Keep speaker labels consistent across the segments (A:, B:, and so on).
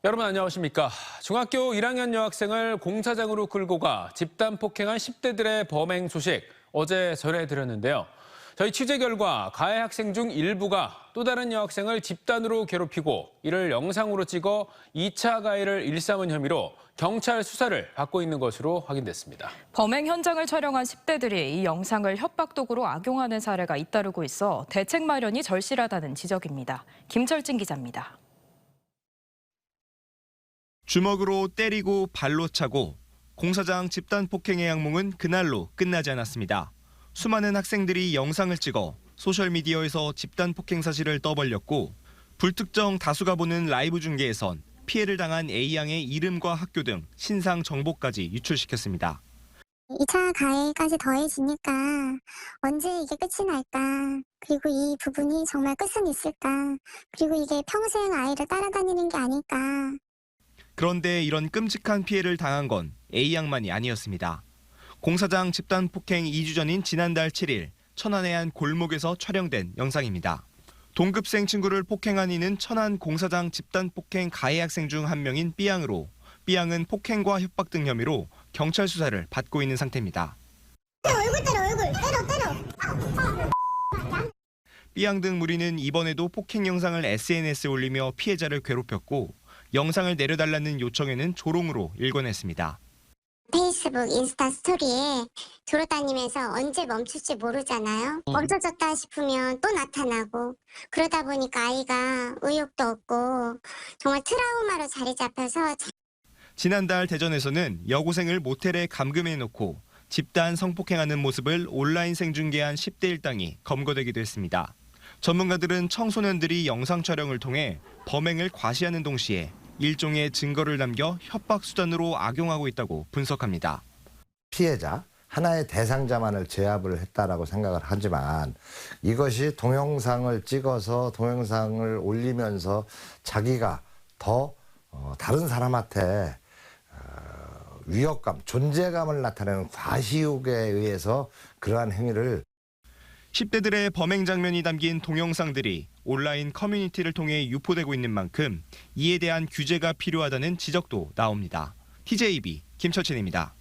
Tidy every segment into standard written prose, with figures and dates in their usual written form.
A: 여러분 안녕하십니까. 중학교 1학년 여학생을 공사장으로 끌고 가 집단 폭행한 10대들의 범행 소식 어제 전해드렸는데요. 저희 취재 결과 가해 학생 중 일부가 또 다른 여학생을 집단으로 괴롭히고 이를 영상으로 찍어 2차 가해를 일삼은 혐의로 경찰 수사를 받고 있는 것으로 확인됐습니다.
B: 범행 현장을 촬영한 10대들이 이 영상을 협박 도구로 악용하는 사례가 잇따르고 있어 대책 마련이 절실하다는 지적입니다. 김철진 기자입니다.
C: 주먹으로 때리고 발로 차고 공사장 집단 폭행의 악몽은 그날로 끝나지 않았습니다. 수많은 학생들이 영상을 찍어 소셜미디어에서 집단 폭행 사실을 떠벌렸고 불특정 다수가 보는 라이브 중계에선 피해를 당한 A양의 이름과 학교 등 신상 정보까지 유출시켰습니다.
D: 2차 가해까지 더해지니까 언제 이게 끝이 날까? 그리고 이 부분이 정말 끝은 있을까? 그리고 이게 평생 아이를 따라다니는 게 아닐까?
C: 그런데 이런 끔찍한 피해를 당한 건 A양만이 아니었습니다. 공사장 집단 폭행 2주 전인 지난달 7일 천안의 한 골목에서 촬영된 영상입니다. 동급생 친구를 폭행한 이는 천안 공사장 집단 폭행 가해 학생 중 한 명인 B양으로 B양은 폭행과 협박 등 혐의로 경찰 수사를 받고 있는 상태입니다.
D: 얼굴 때려, 얼굴 때려.
C: B양 등 무리는 이번에도 폭행 영상을 SNS에 올리며 피해자를 괴롭혔고 영상을 내려달라는 요청에는 조롱으로 일관했습니다.
D: 페이스북, 인스타 스토리에 돌아다니면서 언제 멈출지 모르잖아요. 멈춰졌다 싶으면 또 나타나고 그러다 보니까 아이가 의욕도 없고 정말 트라우마로 자리 잡혀서
C: 지난달 대전에서는 여고생을 모텔에 감금해놓고 집단 성폭행하는 모습을 온라인 생중계한 10대 일당이 검거되기도 했습니다. 전문가들은 청소년들이 영상 촬영을 통해 범행을 과시하는 동시에 일종의 증거를 남겨 협박 수단으로 악용하고 있다고 분석합니다.
E: 피해자, 하나의 대상자만을 제압을 했다라고 생각을 하지만 이것이 동영상을 찍어서 동영상을 올리면서 자기가 더 다른 사람한테 위협감, 존재감을 나타내는 과시욕에 의해서 그러한 행위를
C: 10대들의 범행 장면이 담긴 동영상들이 온라인 커뮤니티를 통해 유포되고 있는 만큼 이에 대한 규제가 필요하다는 지적도 나옵니다. TJB 김철진입니다.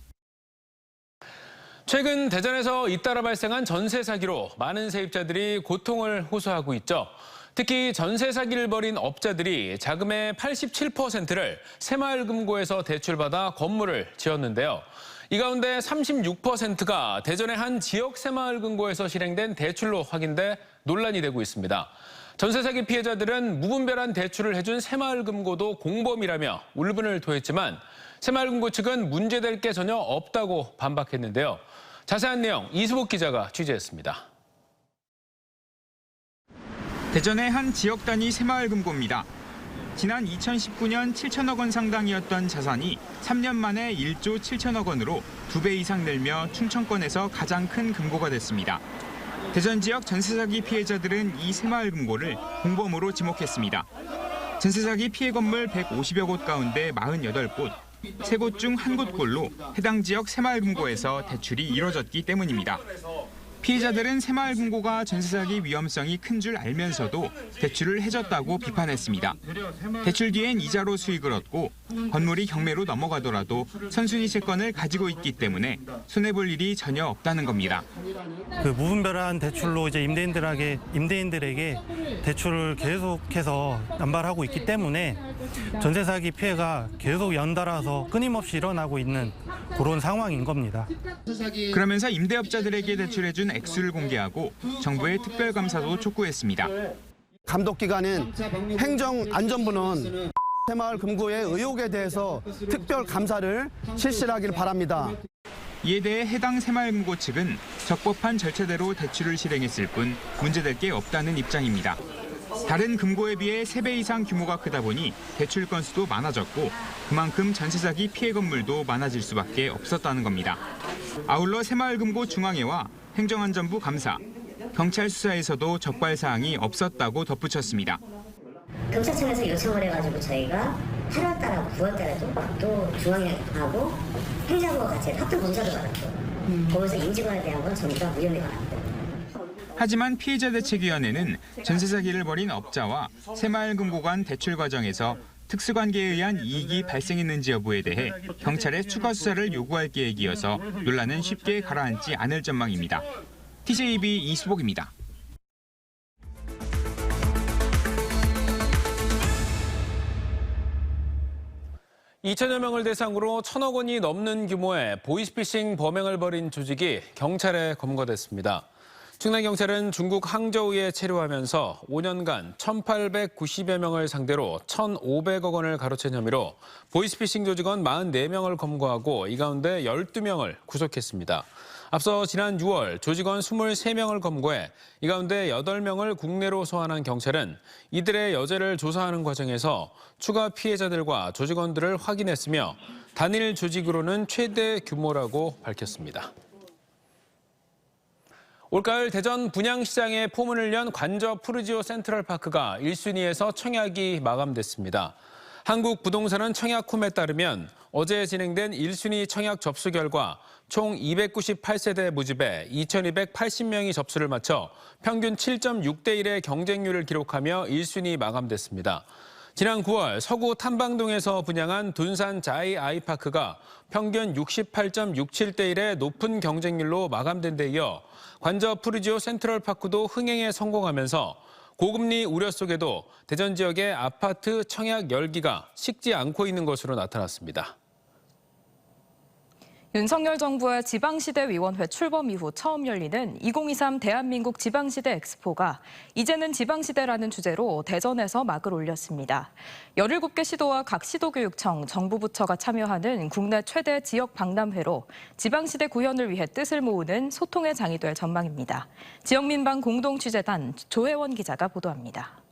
A: 최근 대전에서 잇따라 발생한 전세 사기로 많은 세입자들이 고통을 호소하고 있죠. 특히 전세 사기를 벌인 업자들이 자금의 87%를 새마을금고에서 대출받아 건물을 지었는데요. 이 가운데 36%가 대전의 한 지역 새마을금고에서 실행된 대출로 확인돼 논란이 되고 있습니다. 전세 사기 피해자들은 무분별한 대출을 해준 새마을금고도 공범이라며 울분을 토했지만 새마을금고 측은 문제될 게 전혀 없다고 반박했는데요. 자세한 내용 이수복 기자가 취재했습니다.
F: 대전의 한 지역 단위 새마을금고입니다. 지난 2019년 7천억 원 상당이었던 자산이 3년 만에 1조 7천억 원으로 2배 이상 늘며 충청권에서 가장 큰 금고가 됐습니다. 대전 지역 전세 사기 피해자들은 이 새마을금고를 공범으로 지목했습니다. 전세 사기 피해 건물 150여 곳 가운데 48곳, 3곳 중 1곳꼴로 해당 지역 새마을금고에서 대출이 이뤄졌기 때문입니다. 피해자들은 새마을금고가 전세 사기 위험성이 큰 줄 알면서도 대출을 해줬다고 비판했습니다. 대출 뒤엔 이자로 수익을 얻고 건물이 경매로 넘어가더라도 선순위 채권을 가지고 있기 때문에 손해볼 일이 전혀 없다는 겁니다.
G: 그 무분별한 대출로 이제 임대인들에게 대출을 계속해서 남발하고 있기 때문에 전세 사기 피해가 계속 연달아서 끊임없이 일어나고 있는 그런 상황인 겁니다.
F: 그러면서 임대업자들에게 대출해준 액수를 공개하고 정부의 특별감사도 촉구했습니다.
H: 감독기관인 행정안전부는 새마을금고의 의혹에 대해서 특별감사를 실시하기를 바랍니다.
F: 이에 대해 해당 새마을금고 측은 적법한 절차대로 대출을 실행했을 뿐 문제될 게 없다는 입장입니다. 다른 금고에 비해 3배 이상 규모가 크다 보니 대출 건수도 많아졌고 그만큼 전세 사기 피해 건물도 많아질 수밖에 없었다는 겁니다. 아울러 새마을금고 중앙회와 행정안전부 감사, 경찰 수사에서도 적발 사항이 없었다고 덧붙였습니다.
I: 경찰청에서 요청을 해가지고 저희가 8월달하고 9월달에도 또 중앙회하고 행정부와 같이 합동 검사를 받았고 거기서 임직원에 대한 건 전부 다 무혐의가 나왔고.
F: 하지만 피해자 대책위원회는 전세 사기를 벌인 업자와 새마을금고 간 대출 과정에서 특수관계에 의한 이익이 발생했는지 여부에 대해 경찰에 추가 수사를 요구할 계획이어서 논란은 쉽게 가라앉지 않을 전망입니다. TJB 이수복입니다.
A: 2천여 명을 대상으로 1,000억 원이 넘는 규모의 보이스피싱 범행을 벌인 조직이 경찰에 검거됐습니다. 충남경찰은 중국 항저우에 체류하면서 5년간 1,890여 명을 상대로 1,500억 원을 가로챈 혐의로 보이스피싱 조직원 44명을 검거하고 이 가운데 12명을 구속했습니다. 앞서 지난 6월 조직원 23명을 검거해 이 가운데 8명을 국내로 소환한 경찰은 이들의 여죄를 조사하는 과정에서 추가 피해자들과 조직원들을 확인했으며 단일 조직으로는 최대 규모라고 밝혔습니다. 올가을 대전 분양시장에 포문을 연 관저 푸르지오 센트럴파크가 1순위에서 청약이 마감됐습니다. 한국부동산은 청약홈에 따르면 어제 진행된 1순위 청약 접수 결과 총 298세대 모집에 2,280명이 접수를 마쳐 평균 7.6대 1의 경쟁률을 기록하며 1순위 마감됐습니다. 지난 9월 서구 탐방동에서 분양한 둔산 자이 아이파크가 평균 68.67대 1의 높은 경쟁률로 마감된 데 이어 관저 푸르지오 센트럴파크도 흥행에 성공하면서 고금리 우려 속에도 대전 지역의 아파트 청약 열기가 식지 않고 있는 것으로 나타났습니다.
B: 윤석열 정부의 지방시대위원회 출범 이후 처음 열리는 2023 대한민국 지방시대 엑스포가 이제는 지방시대라는 주제로 대전에서 막을 올렸습니다. 17개 시도와 각 시도교육청, 정부 부처가 참여하는 국내 최대 지역 박람회로 지방시대 구현을 위해 뜻을 모으는 소통의 장이 될 전망입니다. 지역민방 공동취재단 조혜원 기자가 보도합니다.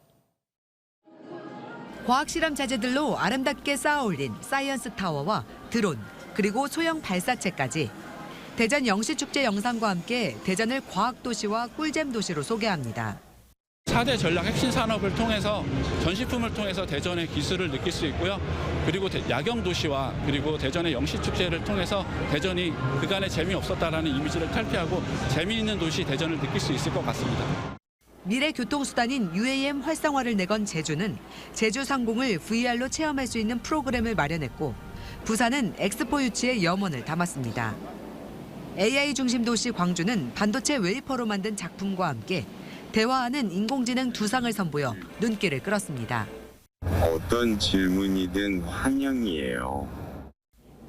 J: 과학실험 자재들로 아름답게 쌓아올린 사이언스 타워와 드론, 그리고 소형 발사체까지 대전 영시축제 영상과 함께 대전을 과학도시와 꿀잼 도시로 소개합니다.
K: 4대 전략 핵심 산업을 통해서 전시품을 통해서 대전의 기술을 느낄 수 있고요. 그리고 야경 도시와 그리고 대전의 영시축제를 통해서 대전이 그간의 재미없었다라는 이미지를 탈피하고 재미있는 도시 대전을 느낄 수 있을 것 같습니다.
J: 미래 교통수단인 UAM 활성화를 내건 제주는 제주 상공을 VR로 체험할 수 있는 프로그램을 마련했고 부산은 엑스포 유치의 염원을 담았습니다. AI 중심 도시 광주는 반도체 웨이퍼로 만든 작품과 함께 대화하는 인공지능 두상을 선보여 눈길을 끌었습니다.
L: 어떤 질문이든 환영이에요.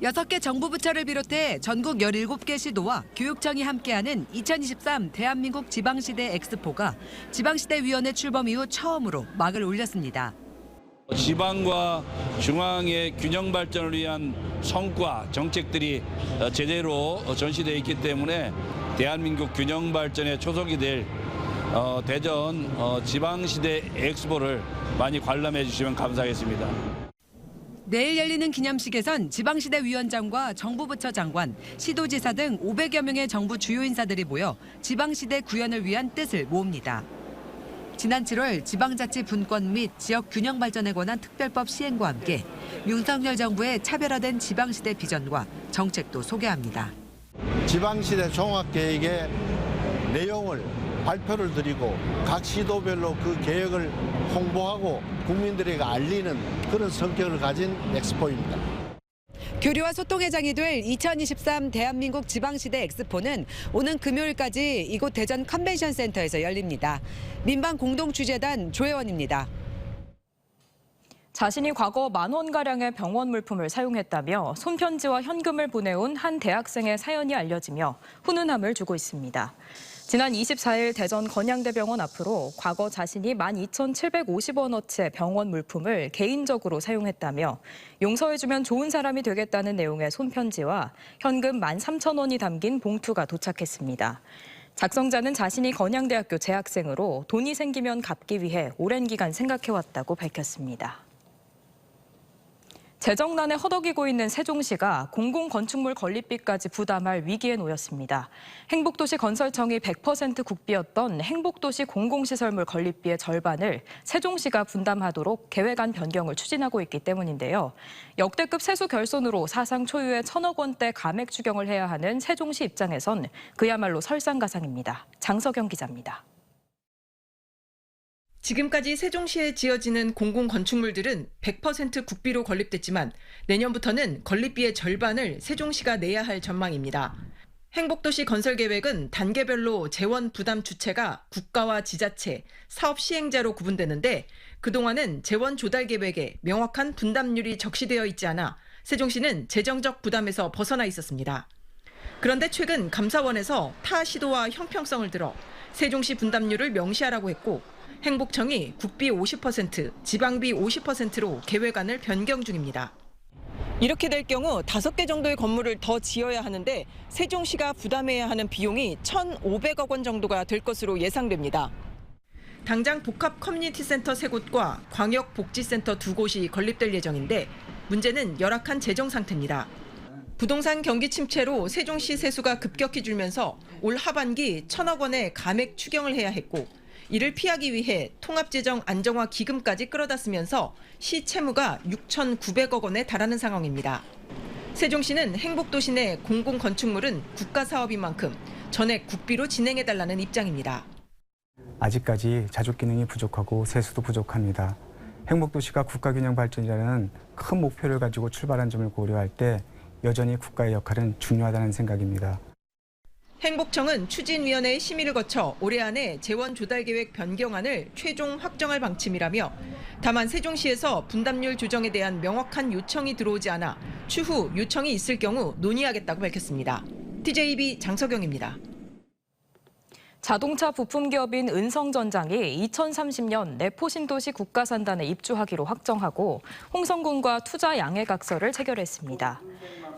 J: 6개 정부 부처를 비롯해 전국 17개 시도와 교육청이 함께하는 2023 대한민국 지방시대 엑스포가 지방시대위원회 출범 이후 처음으로 막을 올렸습니다.
K: 지방과 중앙의 균형 발전을 위한 성과, 정책들이 제대로 전시되어 있기 때문에 대한민국 균형 발전의 초석이 될 대전 지방시대 엑스포를 많이 관람해 주시면 감사하겠습니다.
J: 내일 열리는 기념식에선 지방시대위원장과 정부부처 장관, 시도지사 등 500여 명의 정부 주요 인사들이 모여 지방시대 구현을 위한 뜻을 모읍니다. 지난 7월 지방자치 분권 및 지역 균형 발전에 관한 특별법 시행과 함께 윤석열 정부의 차별화된 지방시대 비전과 정책도 소개합니다.
M: 지방시대 종합계획의 내용을 발표를 드리고 각 시도별로 그 계획을 홍보하고 국민들에게 알리는 그런 성격을 가진 엑스포입니다.
J: 교류와 소통의 장이 될 2023 대한민국 지방시대 엑스포는 오는 금요일까지 이곳 대전 컨벤션 센터에서 열립니다. 민방 공동취재단 조혜원입니다.
B: 자신이 과거 10,000원가량의 병원 물품을 사용했다며 손편지와 현금을 보내온 한 대학생의 사연이 알려지며 훈훈함을 주고 있습니다. 지난 24일 대전 건양대병원 앞으로 과거 자신이 12,750원어치의 병원 물품을 개인적으로 사용했다며 용서해주면 좋은 사람이 되겠다는 내용의 손편지와 현금 13,000원이 담긴 봉투가 도착했습니다. 작성자는 자신이 건양대학교 재학생으로 돈이 생기면 갚기 위해 오랜 기간 생각해왔다고 밝혔습니다. 재정난에 허덕이고 있는 세종시가 공공건축물 건립비까지 부담할 위기에 놓였습니다. 행복도시 건설청이 100% 국비였던 행복도시 공공시설물 건립비의 절반을 세종시가 분담하도록 계획안 변경을 추진하고 있기 때문인데요. 역대급 세수 결손으로 사상 초유의 1,000억 원대 감액 추경을 해야 하는 세종시 입장에선 그야말로 설상가상입니다. 장석영 기자입니다.
N: 지금까지 세종시에 지어지는 공공건축물들은 100% 국비로 건립됐지만 내년부터는 건립비의 절반을 세종시가 내야 할 전망입니다. 행복도시 건설계획은 단계별로 재원 부담 주체가 국가와 지자체, 사업 시행자로 구분되는데 그동안은 재원 조달 계획에 명확한 분담률이 적시되어 있지 않아 세종시는 재정적 부담에서 벗어나 있었습니다. 그런데 최근 감사원에서 타 시도와 형평성을 들어 세종시 분담률을 명시하라고 했고 행복청이 국비 50%, 지방비 50%로 계획안을 변경 중입니다. 이렇게 될 경우 5개 정도의 건물을 더 지어야 하는데 세종시가 부담해야 하는 비용이 1,500억 원 정도가 될 것으로 예상됩니다. 당장 복합 커뮤니티 센터 3곳과 광역 복지센터 2곳이 건립될 예정인데 문제는 열악한 재정 상태입니다. 부동산 경기 침체로 세종시 세수가 급격히 줄면서 올 하반기 1,000억 원의 감액 추경을 해야 했고 이를 피하기 위해 통합재정 안정화 기금까지 끌어다 쓰면서 시 채무가 6,900억 원에 달하는 상황입니다. 세종시는 행복도시 내 공공건축물은 국가사업인 만큼 전액 국비로 진행해달라는 입장입니다.
O: 아직까지 자족 기능이 부족하고 세수도 부족합니다. 행복도시가 국가균형 발전이라는 큰 목표를 가지고 출발한 점을 고려할 때 여전히 국가의 역할은 중요하다는 생각입니다.
N: 행복청은 추진위원회의 심의를 거쳐 올해 안에 재원 조달 계획 변경안을 최종 확정할 방침이라며 다만 세종시에서 분담률 조정에 대한 명확한 요청이 들어오지 않아 추후 요청이 있을 경우 논의하겠다고 밝혔습니다. TJB 장석영입니다.
B: 자동차 부품 기업인 은성전장이 2030년 내포신도시 국가산단에 입주하기로 확정하고 홍성군과 투자 양해각서를 체결했습니다.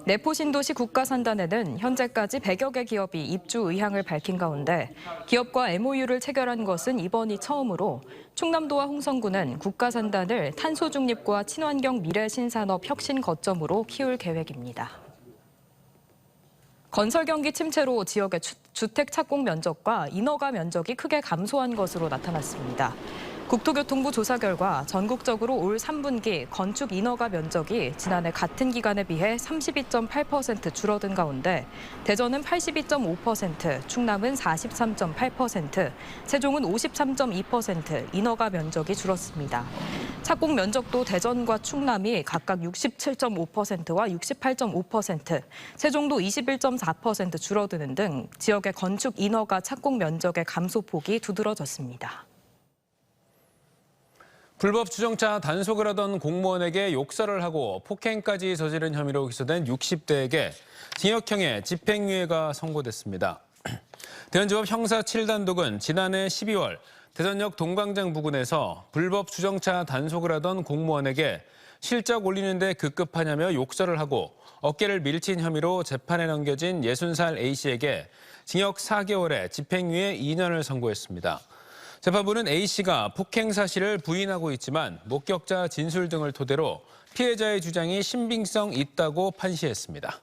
B: 내포신도시 국가산단에는 현재까지 100여 개 기업이 입주 의향을 밝힌 가운데 기업과 MOU를 체결한 것은 이번이 처음으로 충남도와 홍성군은 국가산단을 탄소 중립과 친환경 미래 신산업 혁신 거점으로 키울 계획입니다. 건설 경기 침체로 지역의 주택 착공 면적과 인허가 면적이 크게 감소한 것으로 나타났습니다. 국토교통부 조사 결과 전국적으로 올 3분기 건축 인허가 면적이 지난해 같은 기간에 비해 32.8% 줄어든 가운데 대전은 82.5%, 충남은 43.8%, 세종은 53.2% 인허가 면적이 줄었습니다. 착공 면적도 대전과 충남이 각각 67.5%와 68.5%, 세종도 21.4% 줄어드는 등 지역의 건축 인허가 착공 면적의 감소폭이 두드러졌습니다.
A: 불법 주정차 단속을 하던 공무원에게 욕설을 하고 폭행까지 저지른 혐의로 기소된 60대에게 징역형의 집행유예가 선고됐습니다. 대전지법 형사 7단독은 지난해 12월 대전역 동광장 부근에서 불법 주정차 단속을 하던 공무원에게 실적 올리는데 급급하냐며 욕설을 하고 어깨를 밀친 혐의로 재판에 넘겨진 60살 A씨에게 징역 4개월에 집행유예 2년을 선고했습니다. 재판부는 A씨가 폭행 사실을 부인하고 있지만 목격자 진술 등을 토대로 피해자의 주장이 신빙성 있다고 판시했습니다.